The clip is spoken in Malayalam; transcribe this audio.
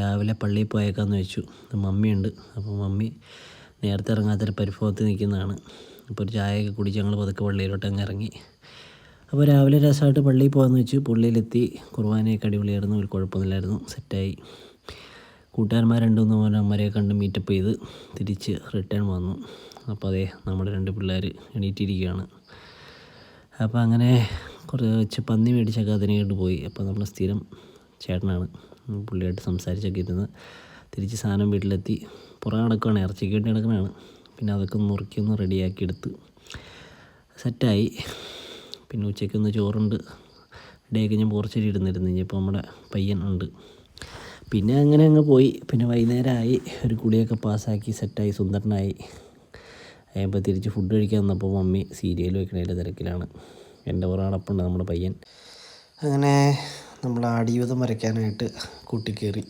രാവിലെ പള്ളിയിൽ പോയേക്കാന്ന് വെച്ചു. മമ്മിയുണ്ട്. അപ്പോൾ മമ്മി നേരത്തെ ഇറങ്ങാത്തൊരു പരിഭവത്തിൽ നിൽക്കുന്നതാണ്. അപ്പോൾ ഒരു ചായയൊക്കെ കുടിച്ച് ഞങ്ങൾ പതുക്കെ പള്ളിയിലോട്ട് അങ്ങ് ഇറങ്ങി. അപ്പോൾ രാവിലെ രസമായിട്ട് പള്ളിയിൽ പോകാമെന്ന് വെച്ചു. പള്ളിയിലെത്തി. കുർബാനയൊക്കെ അടിപൊളിയായിരുന്നു, ഒരു കുഴപ്പമൊന്നുമില്ലായിരുന്നു, സെറ്റായി. കൂട്ടുകാരന്മാർ 2-3 അമ്മമാരെ കണ്ട് മീറ്റപ്പ് ചെയ്ത് തിരിച്ച് റിട്ടേൺ വന്നു. അപ്പോൾ അതേ നമ്മുടെ 2 പിള്ളേർ എണീറ്റിരിക്കുകയാണ്. അപ്പോൾ അങ്ങനെ കുറച്ച് പന്നി മേടിച്ചൊക്കെ അതിനായിട്ട് പോയി. അപ്പോൾ നമ്മൾ സ്ഥിരം ചേട്ടനാണ്, പുള്ളിയായിട്ട് സംസാരിച്ചൊക്കെ ഇരുന്ന് തിരിച്ച് സാധനം വീട്ടിലെത്തി. പുറകെ നടക്കുകയാണ്, ഇറച്ചിക്ക് വേണ്ടി നടക്കുന്നതാണ്. പിന്നെ അതൊക്കെ നുറുക്കിയൊന്ന് റെഡിയാക്കി എടുത്ത് സെറ്റായി. പിന്നെ ഉച്ചയ്ക്കൊന്ന് ചോറുണ്ട് റെഡിയാക്കി ഞാൻ പോർച്ചരി ഇടുന്നിരുന്നു. ഇനിയിപ്പോൾ നമ്മുടെ പയ്യൻ ഉണ്ട്. പിന്നെ അങ്ങനെ അങ്ങ് പോയി. പിന്നെ വൈകുന്നേരമായി, ഒരു കുളിയൊക്കെ പാസ്സാക്കി സെറ്റായി, സുന്ദരനായി. കഴിയുമ്പോൾ തിരിച്ച് ഫുഡ് കഴിക്കാൻ വന്നപ്പോൾ മമ്മി സീരിയൽ വെക്കണതിൻ്റെ തിരക്കിലാണ്. എൻ്റെ പുറകെ നടപ്പുണ്ട് നമ്മുടെ പയ്യൻ. അങ്ങനെ നമ്മൾ ആടുജീവിതം വരയ്ക്കാനായിട്ട് കൂട്ടിക്കയറി.